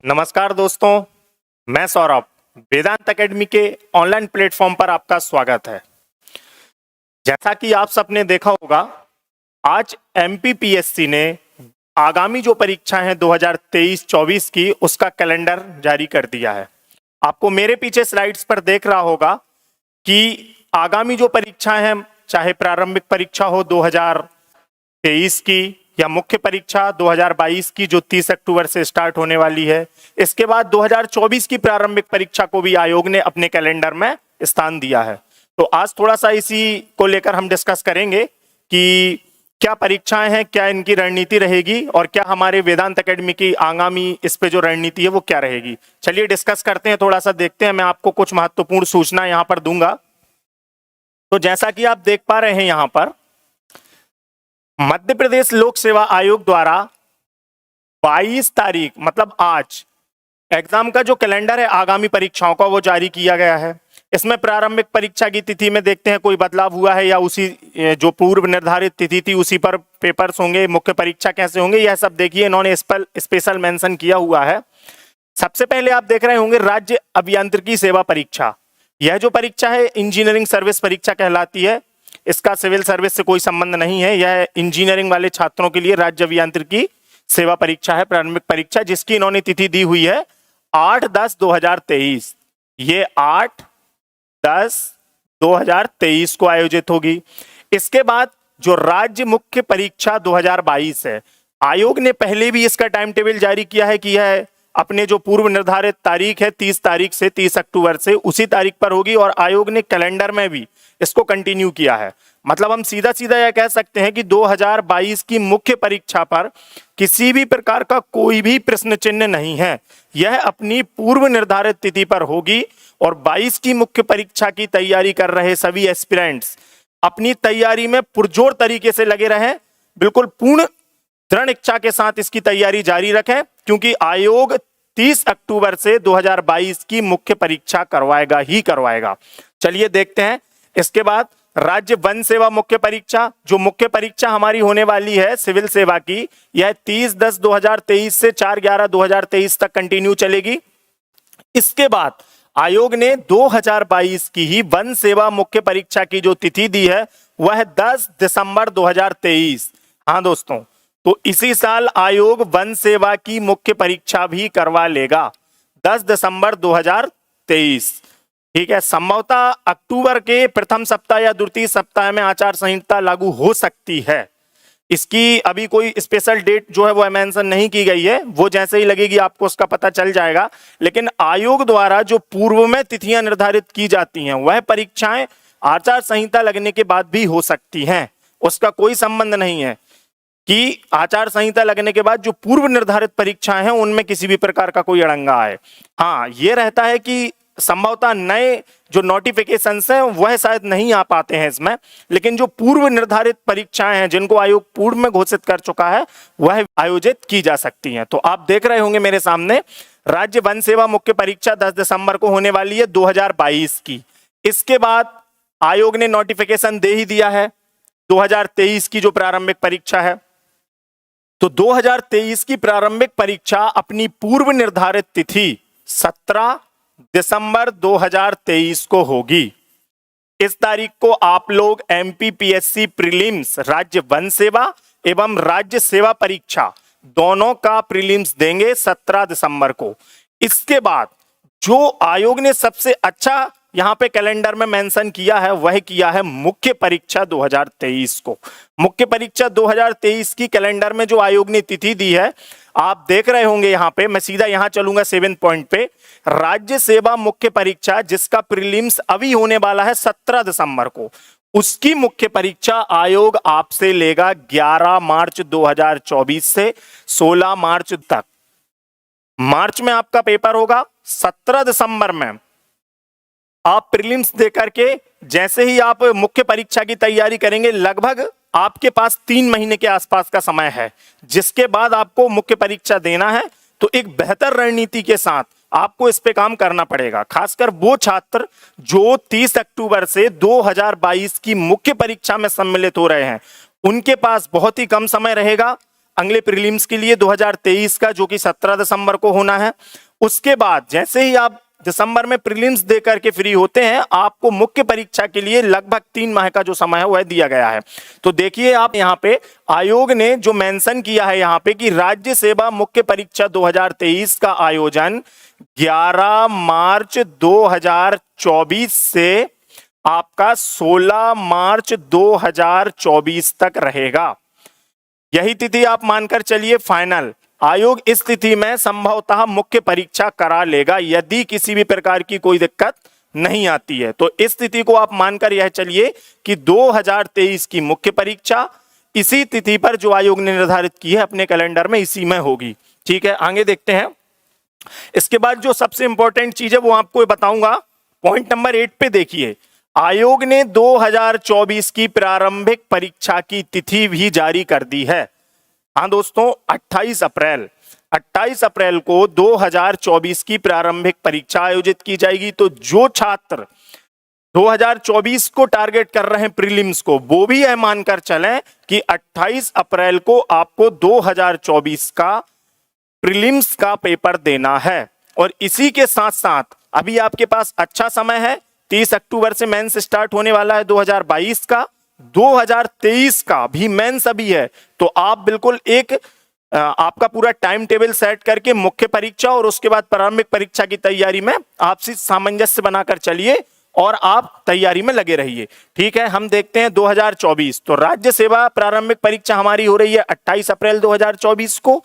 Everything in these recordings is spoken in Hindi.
नमस्कार दोस्तों, मैं सौरभ वेदांत एकेडमी के ऑनलाइन प्लेटफॉर्म पर आपका स्वागत है। जैसा कि आप सबने देखा होगा, आज एमपीपीएससी ने आगामी जो परीक्षा है 2023-24 की उसका कैलेंडर जारी कर दिया है। आपको मेरे पीछे स्लाइड्स पर देख रहा होगा कि आगामी जो परीक्षा है, चाहे प्रारंभिक परीक्षा हो 2023 की या मुख्य परीक्षा 2022 की जो 30 अक्टूबर से स्टार्ट होने वाली है, इसके बाद 2024 की प्रारंभिक परीक्षा को भी आयोग ने अपने कैलेंडर में स्थान दिया है। तो आज थोड़ा सा इसी को लेकर हम डिस्कस करेंगे कि क्या परीक्षाएं हैं, क्या इनकी रणनीति रहेगी और क्या हमारे वेदांत एकेडमी की आगामी इस पे जो रणनीति है वो क्या रहेगी। चलिए डिस्कस करते हैं, थोड़ा सा देखते हैं। मैं आपको कुछ महत्वपूर्ण सूचना यहाँ पर दूंगा। तो जैसा कि आप देख पा रहे हैं, यहाँ पर मध्य प्रदेश लोक सेवा आयोग द्वारा 22 तारीख मतलब आज एग्जाम का जो कैलेंडर है आगामी परीक्षाओं का वो जारी किया गया है। इसमें प्रारंभिक परीक्षा की तिथि में देखते हैं कोई बदलाव हुआ है या उसी जो पूर्व निर्धारित तिथि थी उसी पर पेपर्स होंगे। मुख्य परीक्षा कैसे होंगे, यह सब देखिए इन्होंने स्पेशल मेंशन किया हुआ है। सबसे पहले आप देख रहे होंगे राज्य अभियांत्रिकी सेवा परीक्षा। यह जो परीक्षा है इंजीनियरिंग सर्विस परीक्षा कहलाती है। इसका सिविल सर्विस से कोई संबंध नहीं है। यह इंजीनियरिंग वाले छात्रों के लिए राज्य अभियांत्रिकी सेवा परीक्षा है, प्रारंभिक परीक्षा, जिसकी इन्होंने तिथि दी हुई है 8/10/2023। ये 8/10/2023 को आयोजित होगी। इसके बाद जो राज्य मुख्य परीक्षा 2022 है, आयोग ने पहले भी इसका टाइम टेबल जारी किया है कि यह अपने जो पूर्व निर्धारित तारीख है 30 तारीख से 30 अक्टूबर से उसी तारीख पर होगी और आयोग ने कैलेंडर में भी इसको कंटिन्यू किया है। मतलब हम सीधा सीधा यह कह सकते हैं कि 2022 की मुख्य परीक्षा पर किसी भी प्रकार का कोई भी प्रश्न चिन्ह नहीं है। यह अपनी पूर्व निर्धारित तिथि पर होगी और 22 की मुख्य परीक्षा की तैयारी कर रहे सभी एस्पिरेंट्स अपनी तैयारी में पुरजोर तरीके से लगे रहें। बिल्कुल पूर्ण दृढ़ इच्छा के साथ इसकी तैयारी जारी रखें, क्योंकि आयोग 30 अक्टूबर से 2022 की मुख्य परीक्षा करवाएगा ही करवाएगा। चलिए देखते हैं। इसके बाद राज्य वन सेवा मुख्य परीक्षा, जो मुख्य परीक्षा हमारी होने वाली है सिविल सेवा की, यह 30/10/2023 से 4/11/2023 तक कंटिन्यू चलेगी। इसके बाद आयोग ने 2022 की ही वन सेवा मुख्य परीक्षा की जो तिथि दी है वह 10 दिसंबर 2023। हाँ दोस्तों, तो इसी साल आयोग वन सेवा की मुख्य परीक्षा भी करवा लेगा 10 दिसंबर 2023। ठीक है, संभवतः अक्टूबर के प्रथम सप्ताह या द्वितीय सप्ताह में आचार संहिता लागू हो सकती है। इसकी अभी कोई स्पेशल डेट जो है वो मेंशन नहीं की गई है, वो जैसे ही लगेगी आपको उसका पता चल जाएगा। लेकिन आयोग द्वारा जो पूर्व में तिथियां निर्धारित की जाती हैं वह परीक्षाएं आचार संहिता लगने के बाद भी हो सकती हैं। उसका कोई संबंध नहीं है कि आचार संहिता लगने के बाद जो पूर्व निर्धारित परीक्षाएं हैं उनमें किसी भी प्रकार का कोई अड़ंगा आए। हाँ, ये रहता है कि संभवतः नए जो नोटिफिकेशंस हैं वह शायद नहीं आ पाते हैं इसमें, लेकिन जो पूर्व निर्धारित परीक्षाएं हैं जिनको आयोग पूर्व में घोषित कर चुका है वह आयोजित की जा सकती हैं। तो आप देख रहे होंगे मेरे सामने राज्य वन सेवा मुख्य परीक्षा 10 दिसंबर को होने वाली है 2022 की। इसके बाद आयोग ने नोटिफिकेशन दे ही दिया है 2023 की जो प्रारंभिक परीक्षा है। तो 2023 की प्रारंभिक परीक्षा अपनी पूर्व निर्धारित तिथि 17 दिसंबर 2023 को होगी। इस तारीख को आप लोग एमपीपीएससी प्रीलिम्स राज्य वन सेवा एवं राज्य सेवा परीक्षा दोनों का प्रीलिम्स देंगे 17 दिसंबर को। इसके बाद जो आयोग ने सबसे अच्छा यहां पे कैलेंडर में मेंशन किया है वह किया है मुख्य परीक्षा 2023 को। मुख्य परीक्षा 2023 की कैलेंडर में जो आयोग ने तिथि दी है आप देख रहे होंगे। यहां पे मैं सीधा यहां चलूंगा 7 पॉइंट पे। राज्य सेवा मुख्य परीक्षा जिसका प्रीलिम्स अभी होने वाला है 17 दिसंबर को, उसकी मुख्य परीक्षा आयोग आपसे लेगा 11 मार्च 2024 से 16 मार्च तक। मार्च में आपका पेपर होगा, 17 दिसंबर में आप प्रीलिम्स दे करके जैसे ही आप मुख्य परीक्षा की तैयारी करेंगे, लगभग आपके पास 3 महीने के आसपास का समय है, जिसके बाद आपको मुख्य परीक्षा देना है। तो एक बेहतर रणनीति के साथ आपको इस पे काम करना पड़ेगा। खासकर वो छात्र जो 30 अक्टूबर से 2022 की मुख्य परीक्षा में सम्मिलित हो रहे हैं, उनके पास बहुत ही कम समय रहेगा। अगले प्रीलिम्स के लिए 2023 का, जो कि 17 दिसंबर को होना है। उसके बाद जैसे ही आप दिसंबर में प्रीलिम्स दे करके फ्री होते हैं, आपको मुख्य परीक्षा के लिए लगभग 3 माह का जो समय है वह दिया गया है। तो देखिए आप यहाँ पे आयोग ने जो मेंशन किया है यहाँ पे कि राज्य सेवा मुख्य परीक्षा 2023 का आयोजन 11 मार्च 2024 से आपका 16 मार्च 2024 तक रहेगा। यही तिथि आप मानकर चलिए फाइनल। आयोग इस तिथि में संभवतः मुख्य परीक्षा करा लेगा यदि किसी भी प्रकार की कोई दिक्कत नहीं आती है। तो इस तिथि को आप मानकर यह चलिए कि 2023 की मुख्य परीक्षा इसी तिथि पर जो आयोग ने निर्धारित की है अपने कैलेंडर में, इसी में होगी। ठीक है, आगे देखते हैं। इसके बाद जो सबसे इंपॉर्टेंट चीज है वो आपको बताऊंगा। पॉइंट नंबर 8 पे देखिए, आयोग ने 2024 की प्रारंभिक परीक्षा की तिथि भी जारी कर दी है। हाँ दोस्तों, 28 अप्रैल को 2024 की प्रारंभिक परीक्षा आयोजित की जाएगी। तो जो छात्र 2024 को टारगेट कर रहे हैं प्रीलिम्स को, वो भी यह मानकर चलें कि 28 अप्रैल को आपको 2024 का प्रीलिम्स का पेपर देना है। और इसी के साथ साथ अभी आपके पास अच्छा समय है, 30 अक्टूबर से मेंस स्टार्ट होने वाला है 2022 का, 2023 का भी मेंस अभी है। तो आप बिल्कुल एक आपका पूरा टाइम टेबल सेट करके मुख्य परीक्षा और उसके बाद प्रारंभिक परीक्षा की तैयारी में आपसी सामंजस्य बनाकर चलिए और आप तैयारी में लगे रहिए। ठीक है, हम देखते हैं 2024। तो राज्य सेवा प्रारंभिक परीक्षा हमारी हो रही है 28 अप्रैल 2024 को,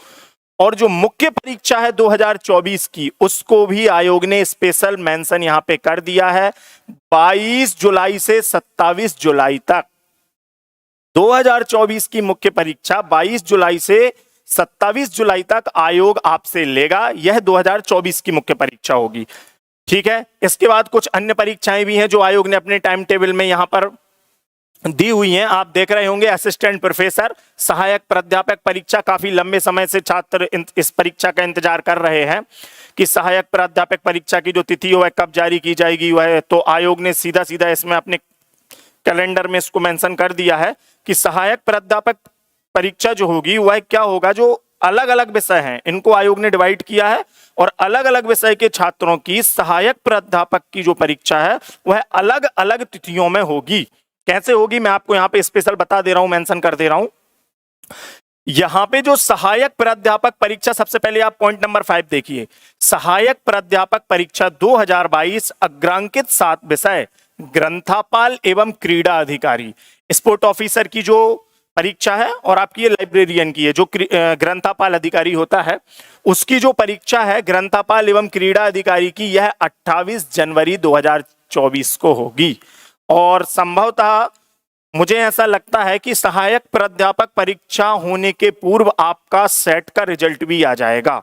और जो मुख्य परीक्षा है 2024 की, उसको भी आयोग ने स्पेशल मेंशन यहां पे कर दिया है 22 जुलाई से 27 जुलाई तक। 2024 की मुख्य परीक्षा 22 जुलाई से 27 जुलाई तक आयोग आपसे लेगा। यह 2024 की मुख्य परीक्षा होगी। ठीक है, इसके बाद कुछ अन्य परीक्षाएं भी हैं जो आयोग ने अपने टाइम टेबल में यहां पर दी हुई हैं। आप देख रहे होंगे असिस्टेंट प्रोफेसर सहायक प्राध्यापक परीक्षा, काफी लंबे समय से छात्र इस परीक्षा का इंतजार कर रहे हैं कि सहायक प्राध्यापक परीक्षा की जो तिथि है वह कब जारी की जाएगी। वह तो आयोग ने सीधा सीधा इसमें अपने कैलेंडर में इसको मेंशन कर दिया है कि सहायक प्राध्यापक परीक्षा जो होगी वह क्या होगा, जो अलग अलग विषय हैं इनको आयोग ने डिवाइड किया है और अलग अलग विषय के छात्रों की सहायक प्राध्यापक की जो परीक्षा है वह अलग अलग तिथियों में होगी। कैसे होगी मैं आपको यहाँ पे स्पेशल बता दे रहा हूं, मेंशन कर दे रहा हूं। यहां पे जो सहायक प्राध्यापक परीक्षा, सबसे पहले आप पॉइंट नंबर 5 देखिए। सहायक प्राध्यापक परीक्षा 2022 अग्रांकित 7 विषय, ग्रंथापाल एवं क्रीड़ा अधिकारी, स्पोर्ट ऑफिसर की जो परीक्षा है और आपकी ये लाइब्रेरियन की है जो ग्रंथापाल अधिकारी होता है, उसकी जो परीक्षा है ग्रंथापाल एवं क्रीड़ा अधिकारी की, यह 28 जनवरी 2024 को होगी। और संभवतः मुझे ऐसा लगता है कि सहायक प्राध्यापक परीक्षा होने के पूर्व आपका सेट का रिजल्ट भी आ जाएगा।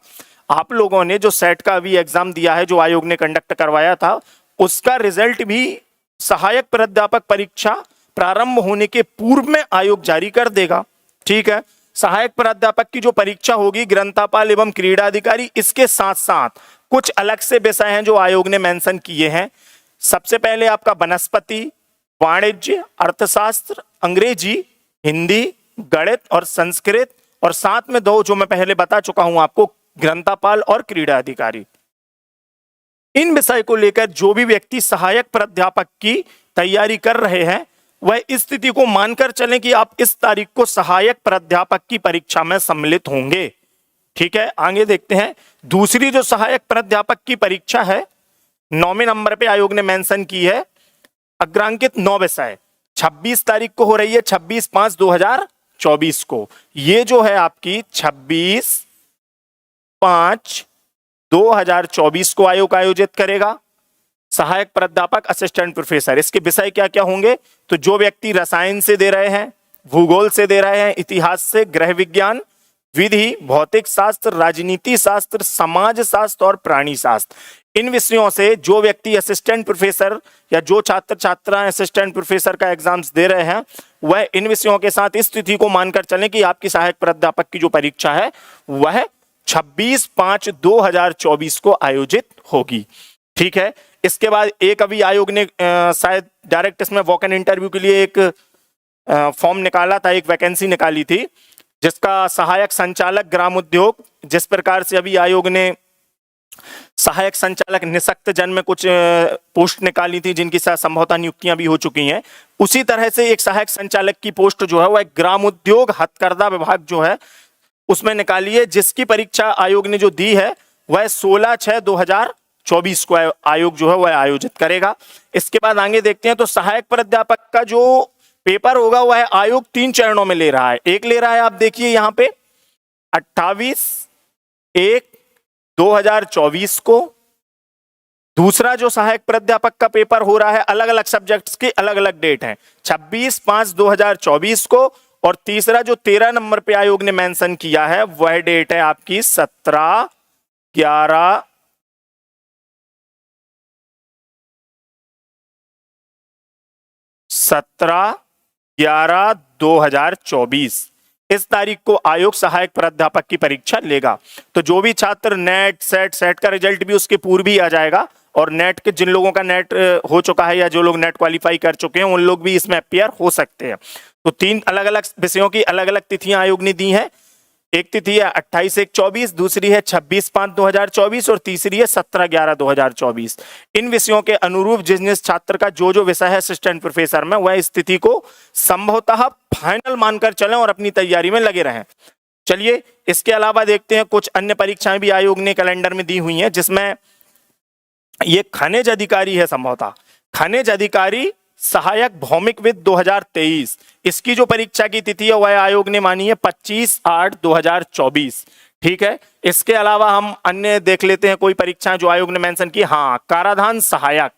आप लोगों ने जो सेट का अभी एग्जाम दिया है, जो आयोग ने कंडक्ट करवाया था, उसका रिजल्ट भी सहायक प्राध्यापक परीक्षा प्रारंभ होने के पूर्व में आयोग जारी कर देगा। ठीक है, सहायक प्राध्यापक की जो परीक्षा होगी ग्रंथापाल एवं क्रीड़ा अधिकारी, इसके साथ साथ कुछ अलग से विषय हैं जो आयोग ने मेंशन किए हैं। सबसे पहले आपका वनस्पति, वाणिज्य, अर्थशास्त्र, अंग्रेजी, हिंदी, गणित और संस्कृत, और साथ में दो जो मैं पहले बता चुका हूं आपको, ग्रंथापाल और क्रीड़ा अधिकारी। इन विषय को लेकर जो भी व्यक्ति सहायक प्राध्यापक की तैयारी कर रहे हैं वह इस स्थिति को मानकर चलें कि आप इस तारीख को सहायक प्राध्यापक की परीक्षा में सम्मिलित होंगे। ठीक है, आगे देखते हैं। दूसरी जो सहायक प्राध्यापक की परीक्षा है 9वें नंबर पे आयोग ने मेंशन की है, अग्रांकित 9 विषय, 26 तारीख को हो रही है, 26/5/2024 को। ये जो है आपकी 26/5/2024 को आयोग आयोजित करेगा। सहायक प्राध्यापक असिस्टेंट प्रोफेसर, इसके विषय क्या क्या होंगे, तो जो व्यक्ति रसायन से दे रहे हैं, भूगोल से दे रहे हैं, इतिहास से, गृह विज्ञान, विधि, भौतिक शास्त्र, राजनीति शास्त्र, समाज शास्त्र और प्राणी शास्त्र, इन विषयों से जो व्यक्ति असिस्टेंट प्रोफेसर या जो छात्र छात्राएं असिस्टेंट प्रोफेसर का एग्जाम्स दे रहे हैं वह इन विषयों के साथ इस तिथि को मानकर चलें कि आपकी सहायक प्राध्यापक की जो परीक्षा है वह 26/5/2024 को आयोजित होगी। ठीक है, इसके बाद एक अभी आयोग ने शायद डायरेक्ट इसमें वॉक इन इंटरव्यू के लिए एक फॉर्म निकाला था, एक वैकेंसी निकाली थी। जिसका सहायक संचालक ग्राम उद्योग, जिस प्रकार से अभी आयोग ने सहायक संचालक निःशक्त जन में कुछ पोस्ट निकाली थी जिनकी संभवतः नियुक्तियां भी हो चुकी हैं, उसी तरह से एक सहायक संचालक की पोस्ट जो है वह ग्राम उद्योग हथकरघा विभाग जो है उसमें निकाली है, जिसकी परीक्षा आयोग ने जो दी है वह 16/6/2024 को आयोग जो है वह आयोजित करेगा। इसके बाद आगे देखते हैं तो सहायक प्राध्यापक का जो पेपर होगा वह आयोग 3 चरणों में ले रहा है। एक ले रहा है, आप देखिए यहाँ पे 28/1/2024 को। दूसरा जो सहायक प्राध्यापक का पेपर हो रहा है, अलग अलग सब्जेक्ट्स की अलग अलग डेट है, 26/5/2024 को। और तीसरा जो 13 नंबर पे आयोग ने मेंशन किया है वह डेट है आपकी 17/11/2024 इस तारीख को आयोग सहायक प्राध्यापक की परीक्षा लेगा। तो जो भी छात्र नेट सेट का रिजल्ट भी उसके पूर्व ही आ जाएगा, और नेट के जिन लोगों का नेट हो चुका है या जो लोग नेट क्वालिफाई कर चुके हैं उन लोग भी इसमें अपियर हो सकते हैं। तो 3 अलग अलग विषयों की अलग अलग तिथियां आयोग ने दी हैं। एक तिथि है 28/1/24, दूसरी है 26/5/2024 और तीसरी है 17/11/2024। इन विषयों के अनुरूप जिस छात्र का जो विषय है असिस्टेंट प्रोफेसर में, वह इस तिथि को संभवतः फाइनल मानकर चलें और अपनी तैयारी में लगे रहें। चलिए, इसके अलावा देखते हैं कुछ अन्य परीक्षाएं भी आयोग ने कैलेंडर में दी हुई हैं, जिसमें ये खनिज अधिकारी है, संभवतः खनिज अधिकारी सहायक भौमिकविद 2023। इसकी जो परीक्षा की तिथि है वह आयोग ने मानी है 25/8/2024। ठीक है, इसके अलावा हम अन्य देख लेते हैं कोई परीक्षाएं जो आयोग ने मेंशन की। हाँ, काराधान सहायक,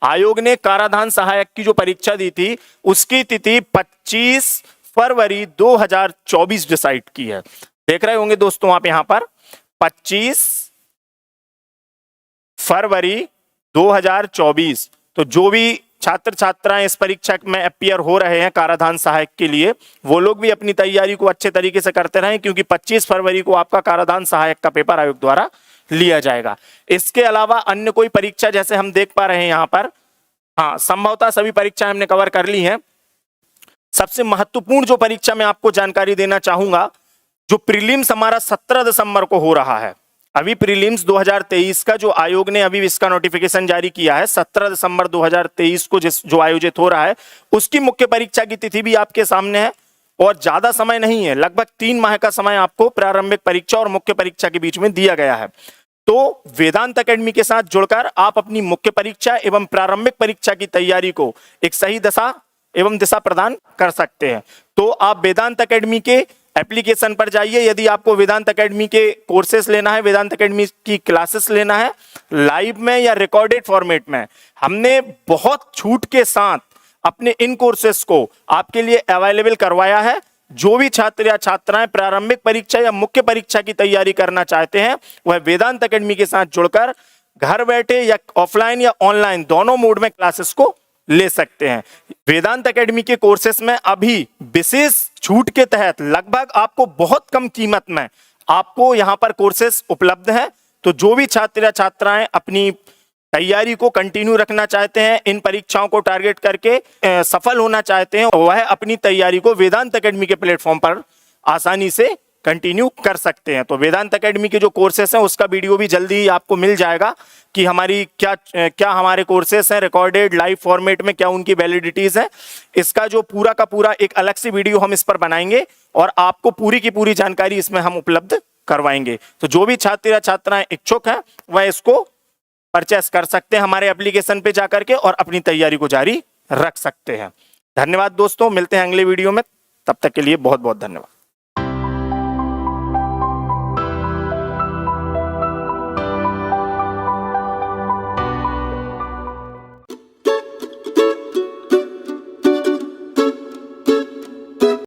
आयोग ने काराधान सहायक की जो परीक्षा दी थी उसकी तिथि 25/2/2024 डिसाइड की है। देख रहे होंगे दोस्तों आप यहाँ पर 25/2/2024। तो जो भी छात्र छात्राएं इस परीक्षा में अपियर हो रहे हैं काराधान सहायक के लिए, वो लोग भी अपनी तैयारी को अच्छे तरीके से करते रहें, क्योंकि 25 फरवरी को आपका काराधान सहायक का पेपर आयोग द्वारा लिया जाएगा। इसके अलावा अन्य कोई परीक्षा जैसे हम देख पा रहे हैं यहाँ पर, हाँ, संभवतः सभी परीक्षाएं हमने कवर कर ली हैं। सबसे महत्वपूर्ण जो परीक्षा मैं आपको जानकारी देना चाहूंगा, जो प्रीलिम्स हमारा 17 दिसंबर को हो रहा है। अभी प्रीलिम्स 2023 का जो आयोग ने अभी इसका नोटिफिकेशन जारी किया है 17 दिसंबर 2023 को जो आयोजित हो रहा है, उसकी मुख्य परीक्षा की तिथि भी आपके सामने है और ज्यादा समय नहीं है, लगभग 3 माह का समय आपको प्रारंभिक परीक्षा और मुख्य परीक्षा के बीच में दिया गया है। तो वेदांत एकेडमी के साथ जुड़कर आप अपनी मुख्य परीक्षा एवं प्रारंभिक परीक्षा की तैयारी को एक सही दिशा प्रदान कर सकते हैं। तो आप वेदांत एकेडमी के एप्लीकेशन पर जाइए। यदि आपको वेदांत एकेडमी के कोर्सेस लेना है, वेदांत एकेडमी की क्लासेस लेना है लाइव में या रिकॉर्डेड फॉर्मेट में, हमने बहुत छूट के साथ अपने इन कोर्सेस को आपके लिए अवेलेबल करवाया है। जो भी छात्र या छात्राएं प्रारंभिक परीक्षा या मुख्य परीक्षा की तैयारी करना चाहते हैं, वह वेदांत एकेडमी के साथ जुड़कर घर बैठे या ऑफलाइन या ऑनलाइन दोनों मोड में क्लासेस को ले सकते हैं। वेदांत एकेडमी के कोर्सेस में अभी विशेष छूट के तहत लगभग आपको बहुत कम कीमत में आपको यहां पर कोर्सेस उपलब्ध हैं। तो जो भी छात्र या छात्राएं अपनी तैयारी को कंटिन्यू रखना चाहते हैं, इन परीक्षाओं को टारगेट करके सफल होना चाहते हैं, वह अपनी तैयारी को वेदांत एकेडमी के प्लेटफॉर्म पर आसानी से कंटिन्यू कर सकते हैं। तो वेदांत एकेडमी के जो कोर्सेस हैं उसका वीडियो भी जल्दी ही आपको मिल जाएगा कि हमारी क्या हमारे कोर्सेस हैं रिकॉर्डेड लाइव फॉर्मेट में, क्या उनकी वैलिडिटीज है। इसका जो पूरा का पूरा एक अलग से वीडियो हम इस पर बनाएंगे और आपको पूरी की पूरी जानकारी इसमें हम उपलब्ध करवाएंगे। तो जो भी छात्र या छात्राएं इच्छुक हैं वह इसको परचेस कर सकते हैं हमारे एप्लीकेशन पे जाकर के और अपनी तैयारी को जारी रख सकते हैं। धन्यवाद दोस्तों, मिलते हैं अगले वीडियो में, तब तक के लिए बहुत बहुत धन्यवाद।